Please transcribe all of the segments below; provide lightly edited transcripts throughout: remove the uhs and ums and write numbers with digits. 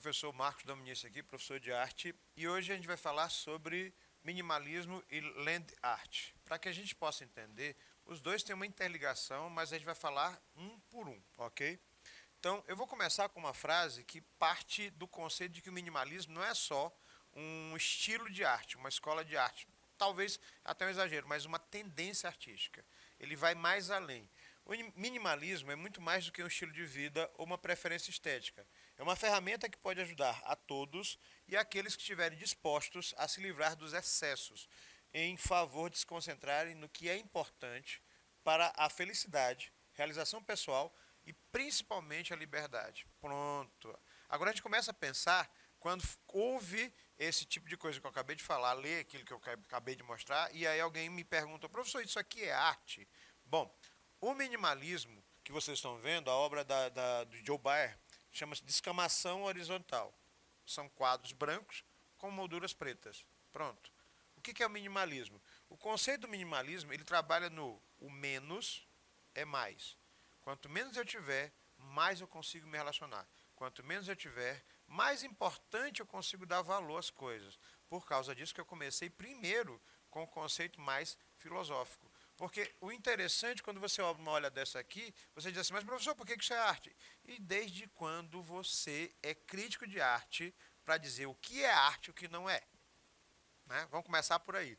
professor Marcos Dominici aqui, professor de arte, e hoje a gente vai falar sobre minimalismo e land art. Para que a gente possa entender, os dois têm uma interligação, mas a gente vai falar um por um, ok? Então, eu vou começar com uma frase que parte do conceito de que o minimalismo não é só um estilo de arte, uma escola de arte, talvez até um exagero, mas uma tendência artística. Ele vai mais além. O minimalismo é muito mais do que um estilo de vida ou uma preferência estética. É uma ferramenta que pode ajudar a todos e aqueles que estiverem dispostos a se livrar dos excessos, em favor de se concentrarem no que é importante para a felicidade, realização pessoal e principalmente a liberdade. Pronto. Agora a gente começa a pensar quando houve esse tipo de coisa que eu acabei de falar, ler aquilo que eu acabei de mostrar, e aí alguém me pergunta, professor, isso aqui é arte? Bom, o minimalismo que vocês estão vendo, a obra do Joe Baer, chama-se Descamação Horizontal. São quadros brancos com molduras pretas. Pronto. O que é o minimalismo? O conceito do minimalismo, ele trabalha no o menos é mais. Quanto menos eu tiver, mais eu consigo me relacionar. Quanto menos eu tiver, mais importante eu consigo dar valor às coisas. Por causa disso que eu comecei primeiro com o conceito mais filosófico. Porque o interessante, quando você olha dessa aqui, você diz assim, mas professor, por que isso é arte? E desde quando você é crítico de arte para dizer o que é arte e o que não é? Né? Vamos começar por aí.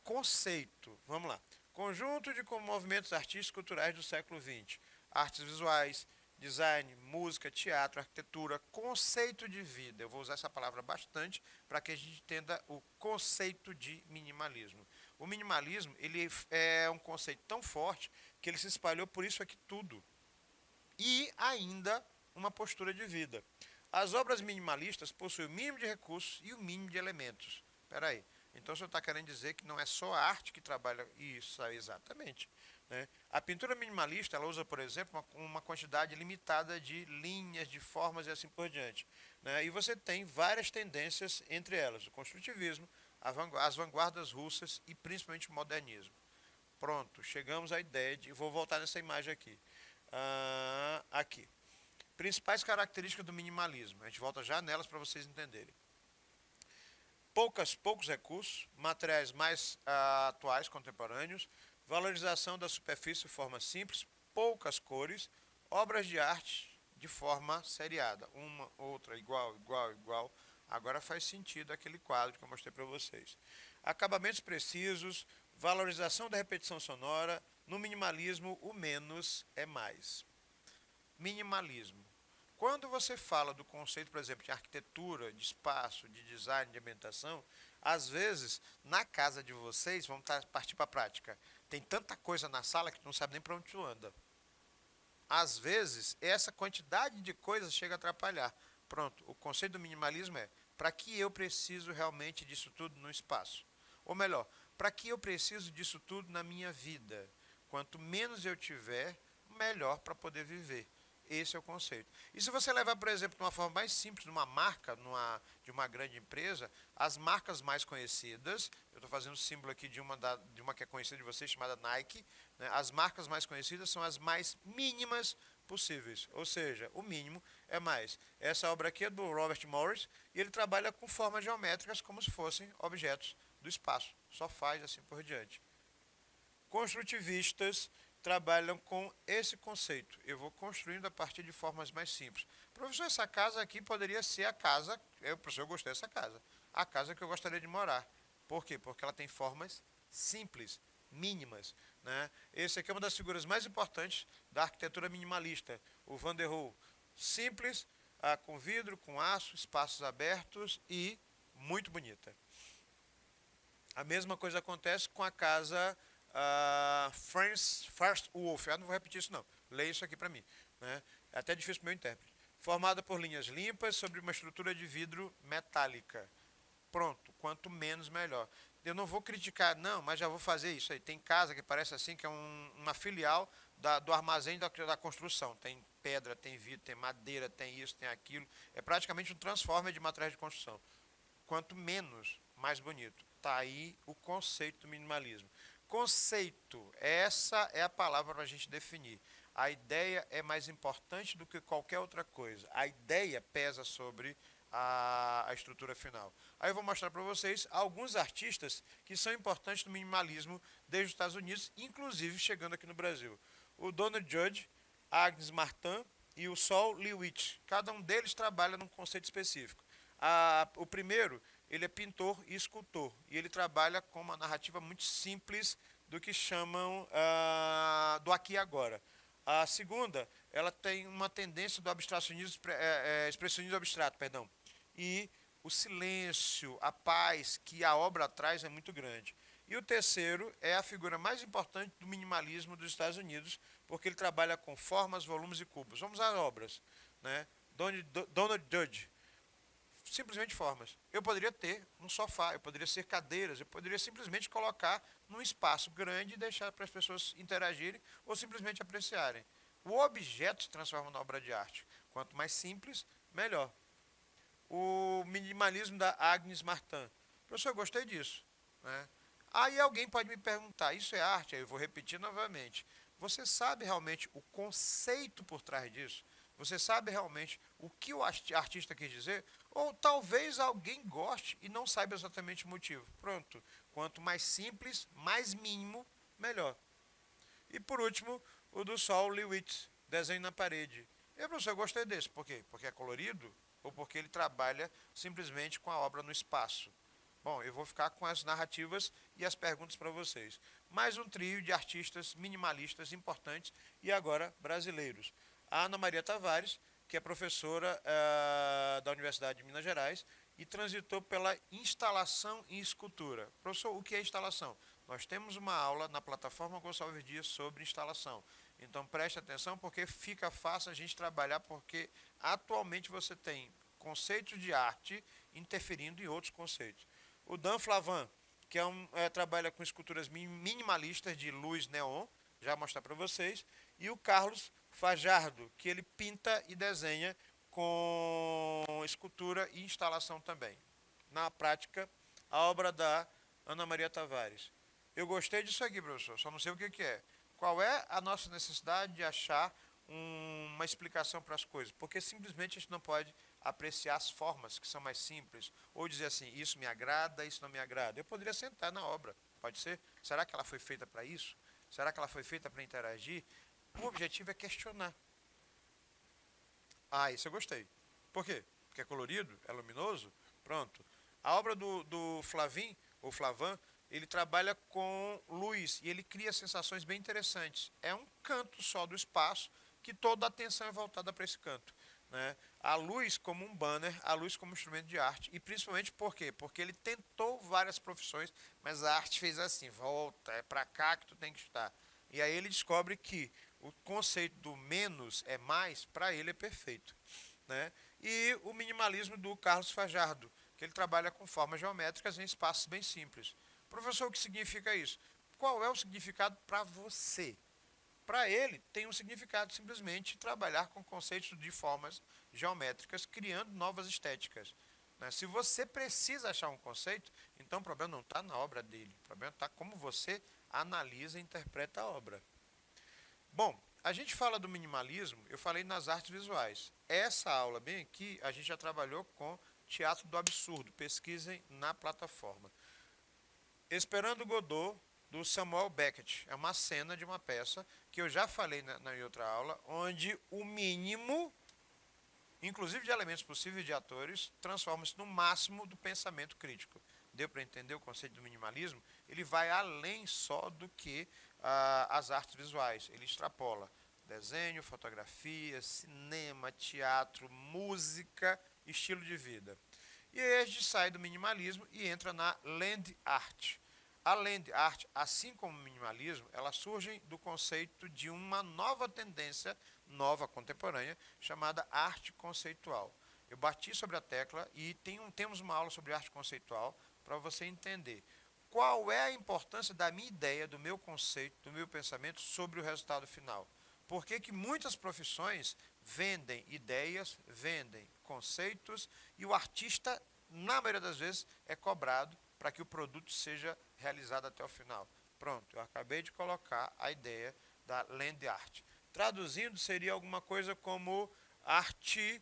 Conceito, vamos lá. Conjunto de movimentos artísticos e culturais do século XX. Artes visuais, design, música, teatro, arquitetura, conceito de vida. Eu vou usar essa palavra bastante para que a gente entenda o conceito de minimalismo. O minimalismo ele é um conceito tão forte que ele se espalhou por isso aqui tudo. E ainda uma postura de vida. As obras minimalistas possuem o mínimo de recursos e o mínimo de elementos. Espera aí. Então o senhor está querendo dizer que não é só a arte que trabalha isso, exatamente. Né? A pintura minimalista ela usa, por exemplo, uma quantidade limitada de linhas, de formas e assim por diante. Né? E você tem várias tendências entre elas: o construtivismo, as vanguardas russas e principalmente o modernismo. Pronto, chegamos à ideia de. Vou voltar nessa imagem aqui. Aqui. Principais características do minimalismo. A gente volta já nelas para vocês entenderem. Poucos recursos, materiais mais atuais, contemporâneos, valorização da superfície de forma simples, poucas cores, obras de arte de forma seriada, uma, outra, igual, igual, igual. Agora faz sentido aquele quadro que eu mostrei para vocês. Acabamentos precisos, valorização da repetição sonora, no minimalismo o menos é mais. Minimalismo. Quando você fala do conceito, por exemplo, de arquitetura, de espaço, de design, de ambientação, às vezes, na casa de vocês, vamos partir para a prática, tem tanta coisa na sala que tu não sabe nem para onde tu anda. Às vezes, essa quantidade de coisas chega a atrapalhar. Pronto, o conceito do minimalismo é, para que eu preciso realmente disso tudo no espaço? Ou melhor, para que eu preciso disso tudo na minha vida? Quanto menos eu tiver, melhor para poder viver. Esse é o conceito. E se você levar, por exemplo, de uma forma mais simples, numa marca, de uma grande empresa, as marcas mais conhecidas, eu estou fazendo o símbolo aqui de uma que é conhecida de vocês, chamada Nike, né, as marcas mais conhecidas são as mais mínimas possíveis. Ou seja, o mínimo é mais. Essa obra aqui é do Robert Morris e ele trabalha com formas geométricas como se fossem objetos do espaço. Só faz assim por diante. Construtivistas trabalham com esse conceito. Eu vou construindo a partir de formas mais simples. Professor, essa casa aqui poderia ser a casa, professor, eu gostei dessa casa, a casa que eu gostaria de morar. Por quê? Porque ela tem formas simples, mínimas. Né? Esse aqui é uma das figuras mais importantes da arquitetura minimalista, o Van der Rohe. Simples, com vidro, com aço, espaços abertos e muito bonita. A mesma coisa acontece com a casa First Wolf. Eu não vou repetir isso não. Leia isso aqui para mim. Né? É até difícil para o meu intérprete. Formada por linhas limpas sobre uma estrutura de vidro metálica. Pronto, quanto menos melhor. Eu não vou criticar, não, mas já vou fazer isso aí. Tem casa que parece assim que é uma filial do armazém da construção. Tem pedra, tem vidro, tem madeira, tem isso, tem aquilo. É praticamente um transformer de materiais de construção. Quanto menos, mais bonito. Está aí o conceito do minimalismo. Conceito, essa é a palavra para a gente definir. A ideia é mais importante do que qualquer outra coisa. A ideia pesa sobre a estrutura final. Aí eu vou mostrar para vocês alguns artistas que são importantes no minimalismo desde os Estados Unidos, inclusive chegando aqui no Brasil. O Donald Judd, Agnes Martin e o Sol Lewitt. Cada um deles trabalha num conceito específico. O primeiro, ele é pintor e escultor, e ele trabalha com uma narrativa muito simples do que chamam do aqui e agora. A segunda, ela tem uma tendência do abstracionismo, expressionismo abstrato, perdão. E o silêncio, a paz que a obra traz é muito grande. E o terceiro é a figura mais importante do minimalismo dos Estados Unidos, porque ele trabalha com formas, volumes e cubos. Vamos às obras. Né? Donald Judd, simplesmente formas. Eu poderia ter um sofá, eu poderia ser cadeiras, eu poderia simplesmente colocar num espaço grande e deixar para as pessoas interagirem ou simplesmente apreciarem. O objeto se transforma na obra de arte. Quanto mais simples, melhor. O minimalismo da Agnes Martin. Professor, eu gostei disso. Né? Aí alguém pode me perguntar, isso é arte? Aí eu vou repetir novamente. Você sabe realmente o conceito por trás disso? Você sabe realmente o que o artista quis dizer? Ou talvez alguém goste e não saiba exatamente o motivo. Pronto. Quanto mais simples, mais mínimo, melhor. E por último, o do Sol Lewitt, desenho na parede. E, professor, eu gostei desse. Por quê? Porque é colorido ou porque ele trabalha simplesmente com a obra no espaço? Bom, eu vou ficar com as narrativas e as perguntas para vocês. Mais um trio de artistas minimalistas importantes e agora brasileiros. A Ana Maria Tavares, que é professora da Universidade de Minas Gerais e transitou pela instalação em escultura. Professor, o que é instalação? Nós temos uma aula na plataforma Gonçalves Dias sobre instalação. Então preste atenção porque fica fácil a gente trabalhar, porque atualmente você tem conceitos de arte interferindo em outros conceitos. O Dan Flavin, que trabalha com esculturas minimalistas de luz neon, já vou mostrar para vocês. E o Carlos Fajardo, que ele pinta e desenha com escultura e instalação também. Na prática, a obra da Ana Maria Tavares. Eu gostei disso aqui, professor, só não sei o que é. Qual é a nossa necessidade de achar uma explicação para as coisas? Porque simplesmente a gente não pode apreciar as formas que são mais simples, ou dizer assim, isso me agrada, isso não me agrada. Eu poderia sentar na obra, pode ser? Será que ela foi feita para isso? Será que ela foi feita para interagir? O objetivo é questionar. Ah, isso eu gostei. Por quê? Porque é colorido, é luminoso? Pronto. A obra do Flavin, ou Flavin, ele trabalha com luz e ele cria sensações bem interessantes. É um canto só do espaço que toda a atenção é voltada para esse canto. Né? A luz como um banner, a luz como instrumento de arte. E principalmente por quê? Porque ele tentou várias profissões, mas a arte fez assim, volta, é para cá que tu tem que estar. E aí ele descobre que o conceito do menos é mais, para ele é perfeito. Né? E o minimalismo do Carlos Fajardo, que ele trabalha com formas geométricas em espaços bem simples. Professor, o que significa isso? Qual é o significado para você? Para ele, tem um significado simplesmente trabalhar com conceitos de formas geométricas, criando novas estéticas. Né? Se você precisa achar um conceito, então o problema não está na obra dele, o problema está como você analisa e interpreta a obra. Bom, a gente fala do minimalismo, eu falei nas artes visuais. Essa aula bem aqui, a gente já trabalhou com teatro do absurdo, pesquisem na plataforma. Esperando Godot, do Samuel Beckett. É uma cena de uma peça que eu já falei na outra aula, onde o mínimo, inclusive de elementos possíveis de atores, transforma-se no máximo do pensamento crítico. Deu para entender o conceito do minimalismo? Ele vai além só do que as artes visuais. Ele extrapola desenho, fotografia, cinema, teatro, música, estilo de vida. E aí a gente sai do minimalismo e entra na land art. A land art, assim como o minimalismo, ela surge do conceito de uma nova tendência, nova contemporânea, chamada arte conceitual. Eu bati sobre a tecla e temos uma aula sobre arte conceitual para você entender qual é a importância da minha ideia, do meu conceito, do meu pensamento sobre o resultado final. Por que muitas profissões vendem ideias, vendem conceitos e o artista, na maioria das vezes, é cobrado para que o produto seja realizado até o final. Pronto, eu acabei de colocar a ideia da land art. Traduzindo, seria alguma coisa como arte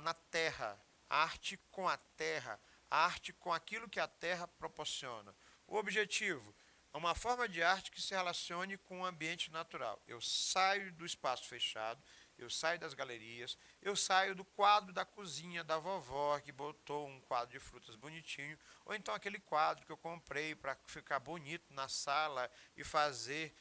na terra, arte com a terra, arte com aquilo que a terra proporciona. O objetivo é uma forma de arte que se relacione com o ambiente natural. Eu saio do espaço fechado, eu saio das galerias, eu saio do quadro da cozinha da vovó que botou um quadro de frutas bonitinho, ou então aquele quadro que eu comprei para ficar bonito na sala e fazer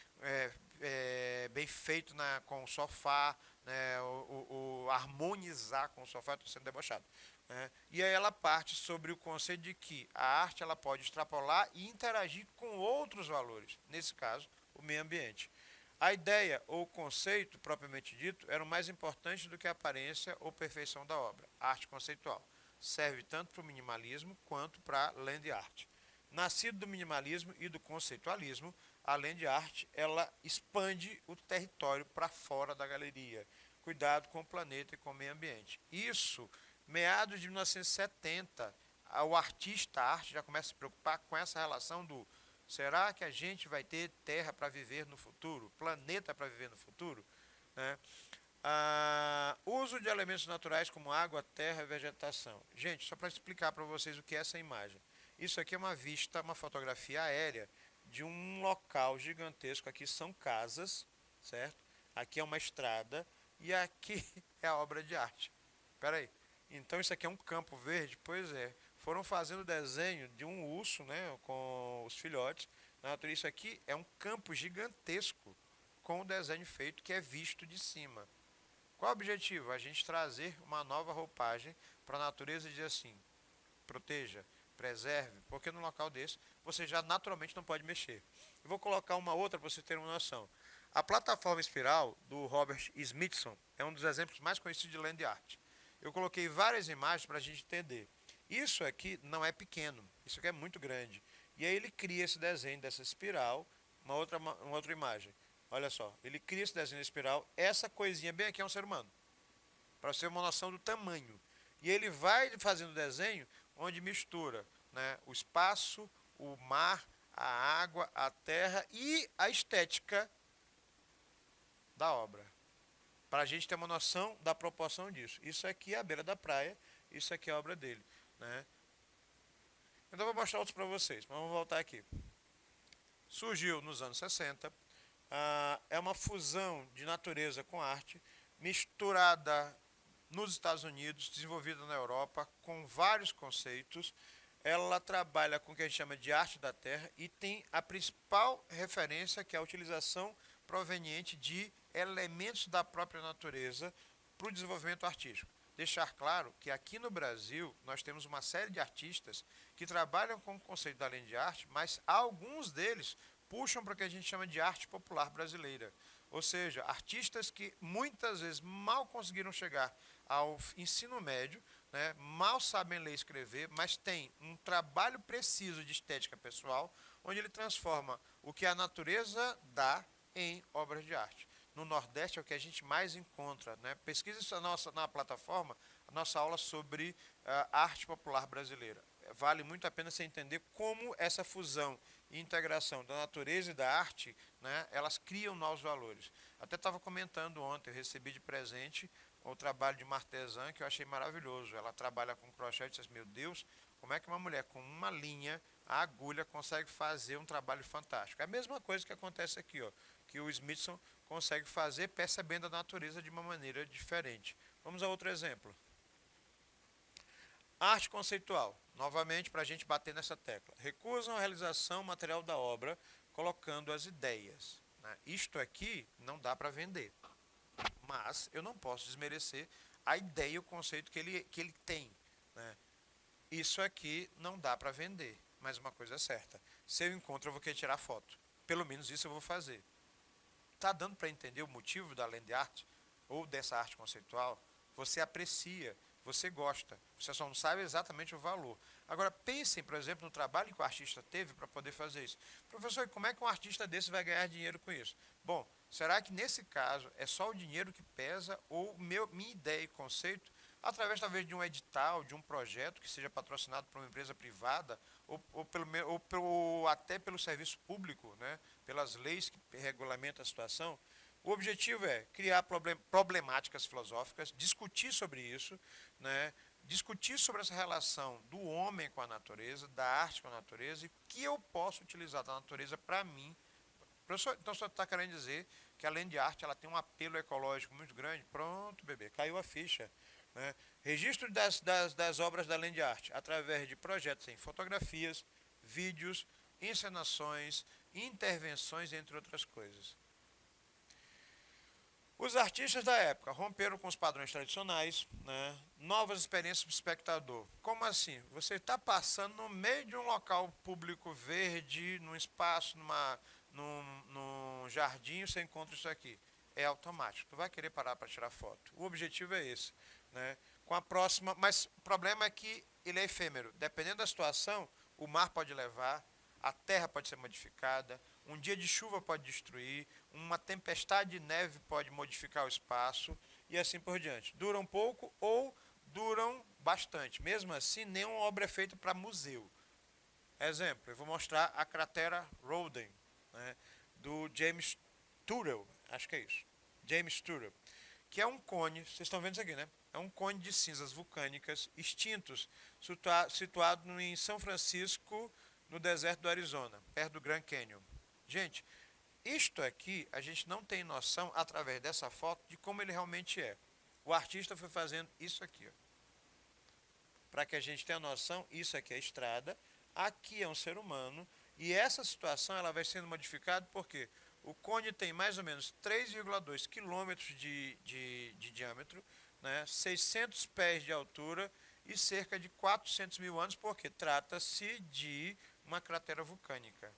bem feito com o sofá, né, o harmonizar com o sofá, estou sendo debochado. Né? E aí ela parte sobre o conceito de que a arte ela pode extrapolar e interagir com outros valores, nesse caso, o meio ambiente. A ideia ou o conceito, propriamente dito, era o mais importante do que a aparência ou perfeição da obra. A arte conceitual serve tanto para o minimalismo quanto para a land art. Nascido do minimalismo e do conceitualismo, a land art ela expande o território para fora da galeria. Cuidado com o planeta e com o meio ambiente. Isso, meados de 1970, o artista, a arte já começa a se preocupar com essa relação do será que a gente vai ter terra para viver no futuro? Planeta para viver no futuro? Né? Uso de elementos naturais como água, terra e vegetação. Gente, só para explicar para vocês o que é essa imagem. Isso aqui é uma vista, uma fotografia aérea de um local gigantesco. Aqui são casas, certo? Aqui é uma estrada e aqui é a obra de arte. Espera aí. Então isso aqui é um campo verde? Pois é. Foram fazendo desenho de um urso, né, com os filhotes. Na natureza, isso aqui é um campo gigantesco com o desenho feito que é visto de cima. Qual o objetivo? A gente trazer uma nova roupagem para a natureza e dizer assim, proteja, preserve, porque num local desse você já naturalmente não pode mexer. Eu vou colocar uma outra para você ter uma noção. A plataforma espiral do Robert Smithson é um dos exemplos mais conhecidos de land art. Eu coloquei várias imagens para a gente entender. Isso aqui não é pequeno, isso aqui é muito grande. E aí ele cria esse desenho dessa espiral, uma outra imagem. Olha só, ele cria esse desenho da espiral, essa coisinha bem aqui é um ser humano, para você ter uma noção do tamanho. E ele vai fazendo desenho onde mistura, né, o espaço, o mar, a água, a terra e a estética da obra. Para a gente ter uma noção da proporção disso. Isso aqui é a beira da praia, isso aqui é a obra dele. Né? Então eu vou mostrar outros para vocês, mas vamos voltar aqui. Surgiu nos anos 60, é uma fusão de natureza com arte, misturada nos Estados Unidos, desenvolvida na Europa, com vários conceitos. Ela trabalha com o que a gente chama de arte da terra e tem a principal referência, que é a utilização proveniente de elementos da própria natureza para o desenvolvimento artístico. Deixar claro que aqui no Brasil nós temos uma série de artistas que trabalham com o conceito da land art, mas alguns deles puxam para o que a gente chama de arte popular brasileira. Ou seja, artistas que muitas vezes mal conseguiram chegar ao ensino médio, né, mal sabem ler e escrever, mas tem um trabalho preciso de estética pessoal, onde ele transforma o que a natureza dá em obras de arte. No Nordeste é o que a gente mais encontra. Né? Pesquisa isso na plataforma, a nossa aula sobre arte popular brasileira. Vale muito a pena você entender como essa fusão e integração da natureza e da arte, né, elas criam novos valores. Até estava comentando ontem, eu recebi de presente o trabalho de uma artesã que eu achei maravilhoso. Ela trabalha com crochê e disse, meu Deus, como é que uma mulher com uma linha, a agulha, consegue fazer um trabalho fantástico? É a mesma coisa que acontece aqui, ó, que o Smithson consegue fazer percebendo a natureza de uma maneira diferente. Vamos a outro exemplo. Arte conceitual, novamente para a gente bater nessa tecla. Recusam a realização material da obra, colocando as ideias. Né? Isto aqui não dá para vender, mas eu não posso desmerecer a ideia e o conceito que ele tem. Né? Isso aqui não dá para vender, mas uma coisa é certa. Se eu encontro, eu vou querer tirar foto. Pelo menos isso eu vou fazer. Está dando para entender o motivo da land art ou dessa arte conceitual? Você aprecia, você gosta, você só não sabe exatamente o valor. Agora, pensem, por exemplo, no trabalho que o artista teve para poder fazer isso. Professor, como é que um artista desse vai ganhar dinheiro com isso? Bom, será que nesse caso é só o dinheiro que pesa ou minha ideia e conceito, através talvez de um edital, de um projeto que seja patrocinado por uma empresa privada ou até pelo serviço público, né, pelas leis que regulamentam a situação, O objetivo é criar problemáticas filosóficas, discutir sobre isso, né? Discutir sobre essa relação do homem com a natureza, da arte com a natureza, e o que eu posso utilizar da natureza para mim. Professor, então, você está querendo dizer que a Land Art ela tem um apelo ecológico muito grande? Pronto, bebê, caiu a ficha. Né? Registro das obras da Land Art através de projetos em fotografias, vídeos, encenações, intervenções, entre outras coisas. Os artistas da época romperam com os padrões tradicionais, né? Novas experiências para o espectador. Como assim? Você está passando no meio de um local público verde, num espaço, num jardim, você encontra isso aqui. É automático. Tu vai querer parar para tirar foto. O objetivo é esse. Né? Com a próxima, mas o problema é que ele é efêmero. Dependendo da situação, o mar pode levar, a terra pode ser modificada, um dia de chuva pode destruir, uma tempestade de neve pode modificar o espaço e assim por diante. Duram pouco ou duram bastante. Mesmo assim, nenhuma obra é feita para museu. Exemplo, eu vou mostrar a cratera Roden, né, do James Turrell, acho que é isso, James Turrell, que é um cone, vocês estão vendo isso aqui, né? É um cone de cinzas vulcânicas extintos, situado em São Francisco, no deserto do Arizona, perto do Grand Canyon. Gente, isto aqui a gente não tem noção, através dessa foto, de como ele realmente é. O artista foi fazendo isso aqui. Para que a gente tenha noção, isso aqui é a estrada, aqui é um ser humano, e essa situação ela vai sendo modificada porque o cone tem mais ou menos 3,2 quilômetros de diâmetro, né, 600 pés de altura e cerca de 400 mil anos, porque trata-se de uma cratera vulcânica.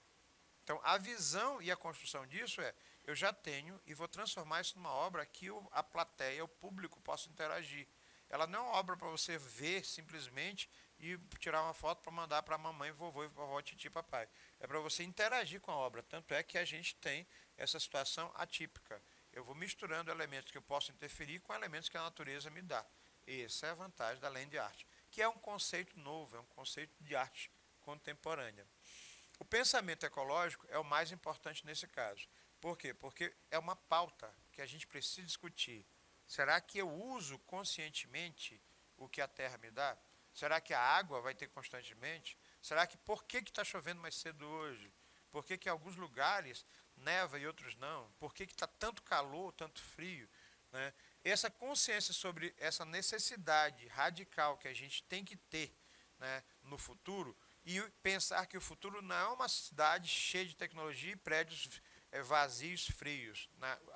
Então, a visão e a construção disso é, eu já tenho e vou transformar isso numa obra que a plateia, o público possa interagir. Ela não é uma obra para você ver simplesmente e tirar uma foto para mandar para a mamãe, vovô, vovó, titi, papai. É para você interagir com a obra. Tanto é que a gente tem essa situação atípica. Eu vou misturando elementos que eu posso interferir com elementos que a natureza me dá. Essa é a vantagem da land art, que é um conceito novo, é um conceito de arte contemporânea. O pensamento ecológico é o mais importante nesse caso. Por quê? Porque é uma pauta que a gente precisa discutir. Será que eu uso conscientemente o que a terra me dá? Será que a água vai ter constantemente? Será que por que está chovendo mais cedo hoje? Por que em alguns lugares neva e outros não? Por que está tanto calor, tanto frio? Né? Essa consciência sobre essa necessidade radical que a gente tem que ter, né, no futuro, e pensar que o futuro não é uma cidade cheia de tecnologia e prédios vazios, frios.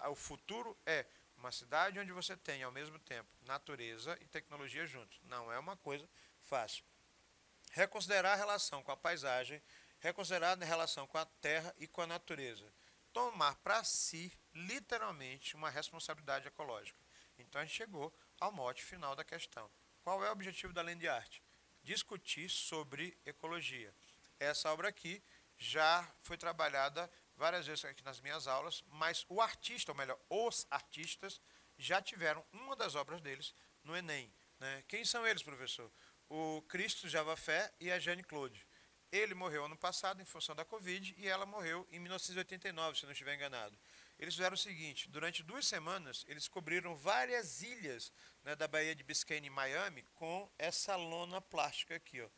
O futuro é uma cidade onde você tem, ao mesmo tempo, natureza e tecnologia juntos. Não é uma coisa fácil. Reconsiderar a relação com a paisagem, reconsiderar a relação com a terra e com a natureza. Tomar para si, literalmente, uma responsabilidade ecológica. Então a gente chegou ao mote final da questão. Qual é o objetivo da Land Art? Discutir sobre ecologia. Essa obra aqui já foi trabalhada várias vezes aqui nas minhas aulas, mas o artista, ou melhor, os artistas, já tiveram uma das obras deles no Enem. Né? Quem são eles, professor? O Cristo Javafé e a Jane Claude. Ele morreu ano passado em função da Covid e ela morreu em 1989, se não estiver enganado. Eles fizeram o seguinte, durante 2 semanas, eles cobriram várias ilhas, né, da Baía de Biscayne em Miami com essa lona plástica aqui. Ó.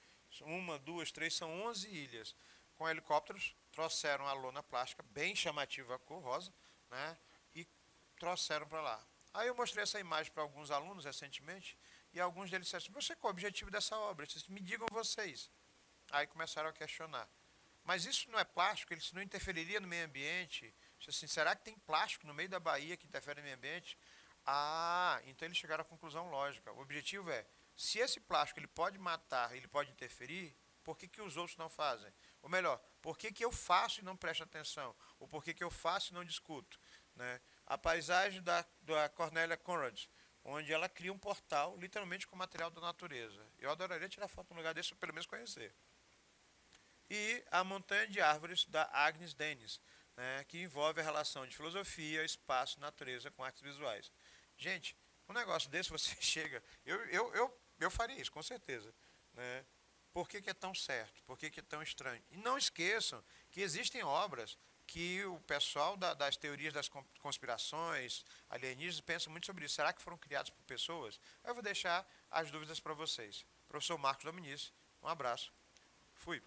1, 2, 3, são 11 ilhas. Com helicópteros, trouxeram a lona plástica, bem chamativa a cor rosa, né, e trouxeram para lá. Aí eu mostrei essa imagem para alguns alunos recentemente, e alguns deles disseram, você qual é o objetivo dessa obra? Eu disse, me digam vocês. Aí começaram a questionar. Mas isso não é plástico? Isso não interferiria no meio ambiente? Assim, será que tem plástico no meio da Bahia que interfere no meio ambiente? Ah, então eles chegaram à conclusão lógica. O objetivo é, se esse plástico ele pode matar, ele pode interferir, por que os outros não fazem? Ou melhor, por que eu faço e não presto atenção? Ou por que eu faço e não discuto? Né? A paisagem da Cornélia Conrad, onde ela cria um portal, literalmente com material da natureza. Eu adoraria tirar foto num lugar desse, ou pelo menos conhecer. E a Montanha de Árvores, da Agnes Denis, né, que envolve a relação de filosofia, espaço, natureza com artes visuais. Gente, um negócio desse você chega... Eu faria isso, com certeza. Né? Por que é tão certo? Por que é tão estranho? E não esqueçam que existem obras que o pessoal das teorias das conspirações alienígenas pensa muito sobre isso. Será que foram criados por pessoas? Eu vou deixar as dúvidas para vocês. Professor Marcos Dominici, um abraço. Fui.